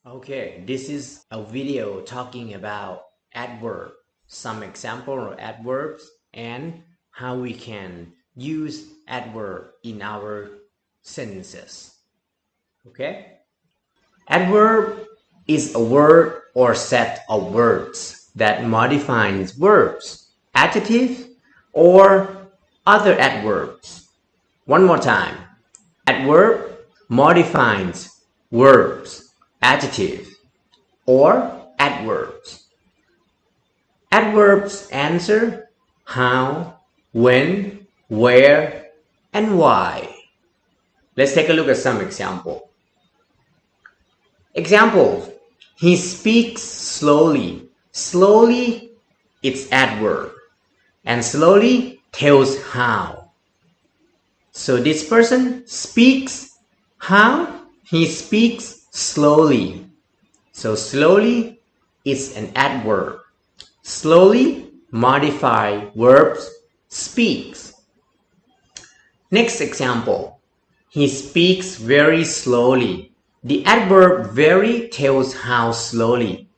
Okay, this is a video talking about adverb, some example of adverbs, and how we can use adverb in our sentences. Okay? Adverb is a word or set of words that modifies verbs, adjectives, or other adverbs. One more time. Adverb modifies verbs, adjectives, or adverbs. Adverbs answer how, when, where, and why. Let's take a look at some example. Example, he speaks slowly. Slowly, it's adverb. And slowly tells how. So this person speaks how? He speaks slowly. So slowly is an adverb. Slowly modify verbs speaks. Next example. He speaks very slowly. The adverb very tells how slowly.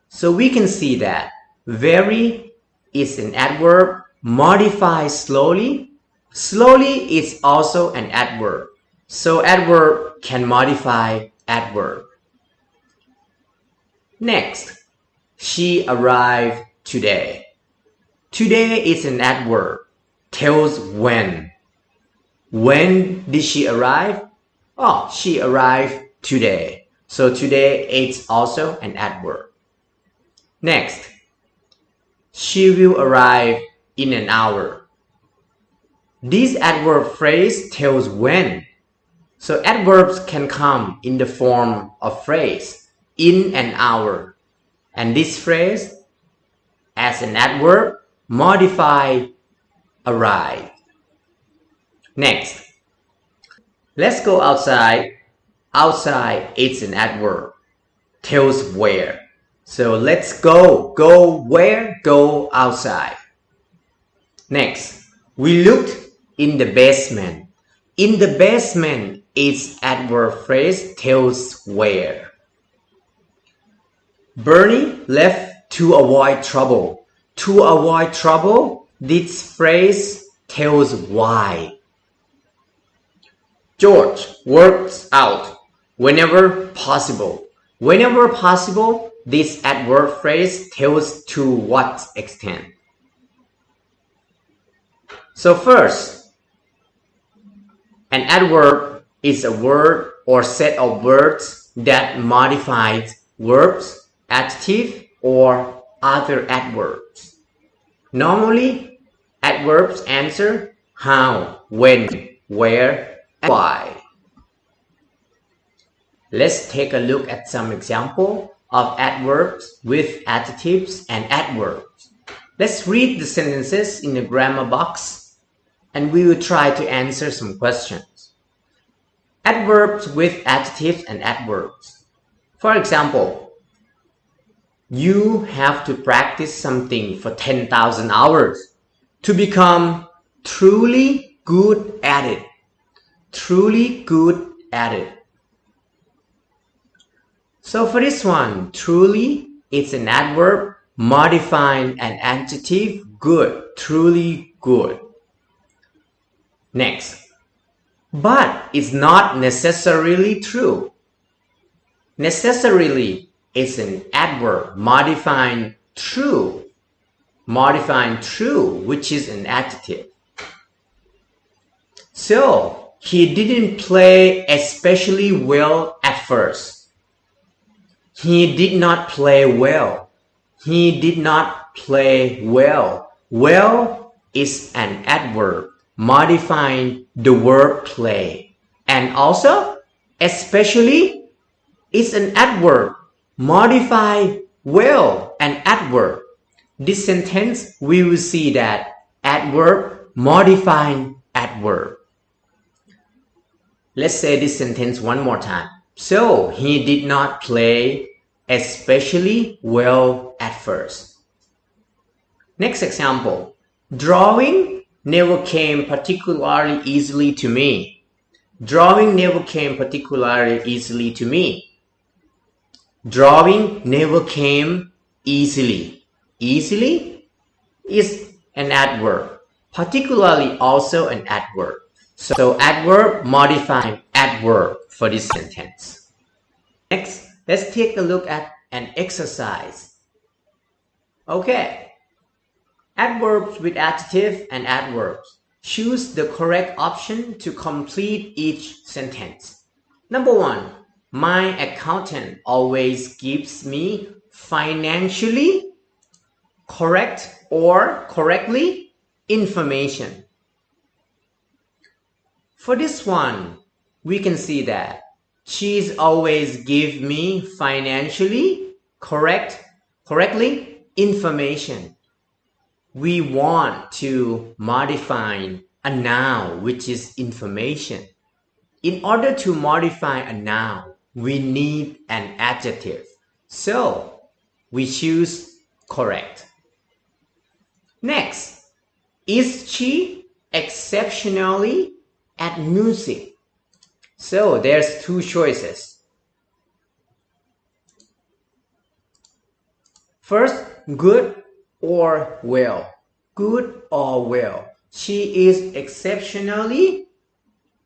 So we can see that very is an adverb, modify slowly. Slowly is also an adverb. So adverb can modify adverb. Next, she arrived today. Today is an adverb, tells when. When did she arrive? Oh, she arrived today. So today is also an adverb. Next, she will arrive in an hour. This adverb phrase tells when. So adverbs can come in the form of phrase, in an hour. And this phrase, as an adverb, modify arrive. Next, let's go outside. Outside is an adverb, tells where. So let's go. Go where? Go outside. Next, we looked in the basement. In the basement is adverb phrase, tells where. Bernie left to avoid trouble. To avoid trouble, this phrase tells why. George works out whenever possible. Whenever possible, this adverb phrase tells to what extent. So first, an adverb is a word or set of words that modifies verbs, adjectives, or other adverbs. Normally, adverbs answer how, when, where, and why. Let's take a look at some example of adverbs with adjectives and adverbs. Let's read the sentences in the grammar box and we will try to answer some questions. Adverbs with adjectives and adverbs. For example, you have to practice something for 10,000 hours to become truly good at it. Truly good at it. So for this one, truly, it's an adverb modifying an adjective, good, truly good. Next, but it's not necessarily true. Necessarily is an adverb modifying true. Modifying true, which is an adjective. So, he didn't play especially well at first. He did not play well. He did not play well. Well is an adverb modifying the verb play. And also, especially is an adverb modify well, an adverb. This sentence we will see that adverb modifying adverb. Let's say this sentence one more time. So, he did not play especially well at first. Next example. Drawing never came particularly easily to me. Drawing never came particularly easily to me. Drawing never came easily. Easily is an adverb, particularly also an adverb. So adverb modifying adverb for this sentence. Next, let's take a look at an exercise. Okay. Adverbs with adjective and adverbs. Choose the correct option to complete each sentence. Number 1. My accountant always gives me financially correct or correctly information. For this one, we can see that she's always give me financially correctly information. We want to modify a noun, which is information. In order to modify a noun, we need an adjective. So, we choose correct. Next, is she exceptionally at music? So, there's two choices. First, good or well. Good or well. She is exceptionally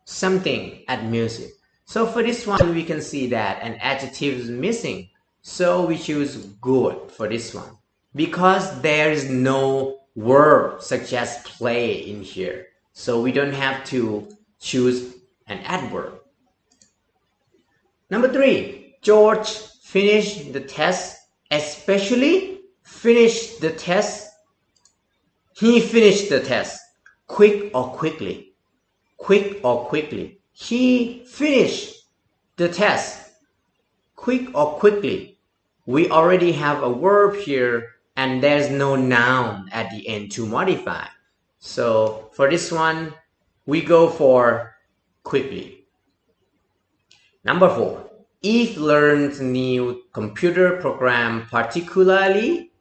something at music. So for this one, we can see that an adjective is missing. So we choose good for this one. Because there is no verb such as play in here. So we don't have to choose an adverb. Number 3, George finished the test, especially finished the test. He finished the test quick or quickly. Quick or quickly. He finished the test quick or quickly. We already have a verb here and there's no noun at the end to modify. So for this one, we go for quickly. Number 4. Eve learns new computer program particularly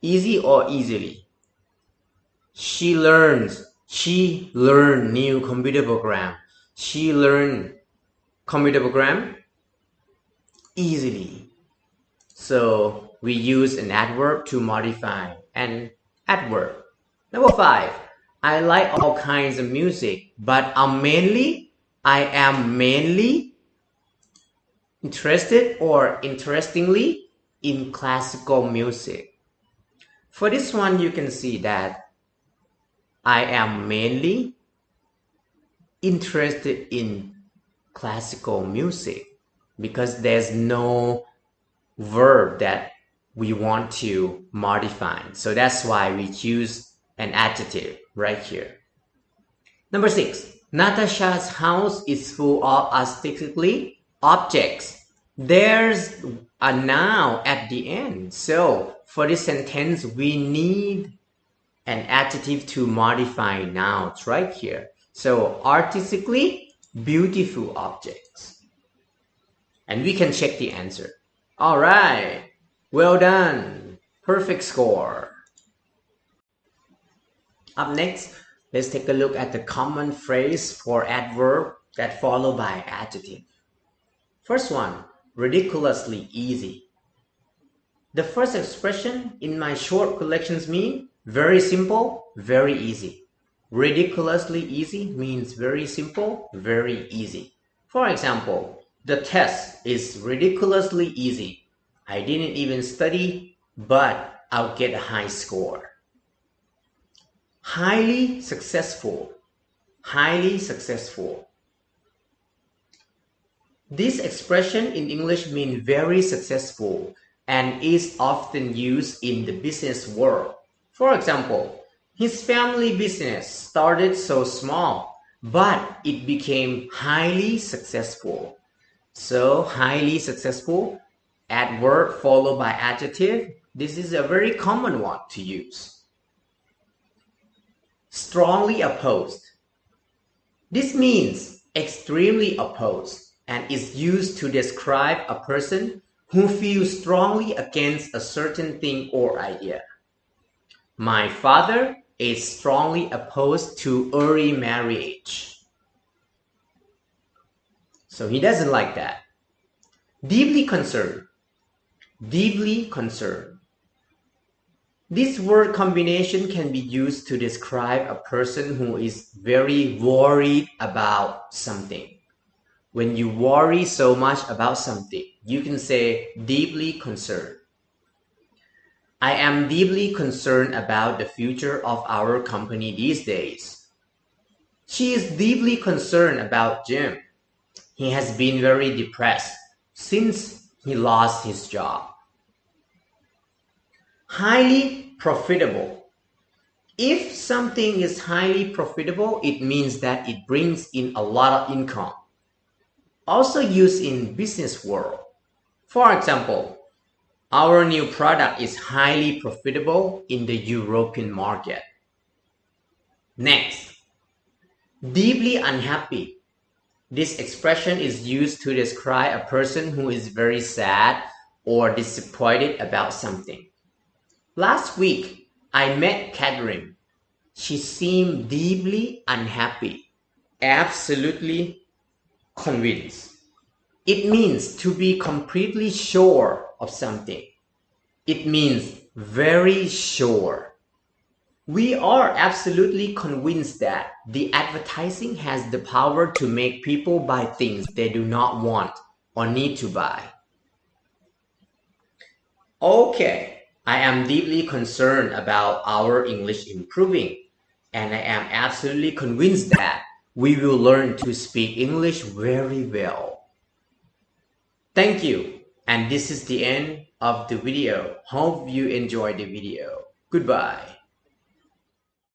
easy or easily. She learned new computer program. She learned computer program easily. So we use an adverb to modify an adverb. Number 5. I like all kinds of music, but I am mainly interested or interestingly in classical music. For this one, you can see that I am mainly interested in classical music because there's no verb that we want to modify. So that's why we choose an adjective right here. Number 6. Natasha's house is full of aesthetically objects. There's a noun at the end. So for this sentence, we need an adjective to modify nouns right here. So artistically beautiful objects. And we can check the answer. All right. Well done. Perfect score. Up next, let's take a look at the common phrase for adverb that follow by adjective. First one, ridiculously easy. The first expression in my short collections mean very simple, very easy. Ridiculously easy means very simple, very easy. For example, the test is ridiculously easy. I didn't even study, but I'll get a high score. Highly successful. Highly successful. This expression in English means very successful and is often used in the business world. For example, his family business started so small, but it became highly successful. So, highly successful, adverb followed by adjective. This is a very common one to use. Strongly opposed. This means extremely opposed and is used to describe a person who feels strongly against a certain thing or idea. My father is strongly opposed to early marriage. So he doesn't like that. Deeply concerned. deeply concerned. This word combination can be used to describe a person who is very worried about something. When you worry so much about something, you can say deeply concerned. I am deeply concerned about the future of our company these days. She is deeply concerned about Jim. He has been very depressed since he lost his job. Highly profitable. If something is highly profitable, it means that it brings in a lot of income. Also used in business world. For example, our new product is highly profitable in the European market. Next, deeply unhappy. This expression is used to describe a person who is very sad or disappointed about something. Last week, I met Catherine. She seemed deeply unhappy, absolutely convinced. It means to be completely sure of something. It means very sure. We are absolutely convinced that the advertising has the power to make people buy things they do not want or need to buy. Okay, I am deeply concerned about our English improving, and I am absolutely convinced that we will learn to speak English very well. Thank you, and this is the end of the video. Hope you enjoyed the video. Goodbye.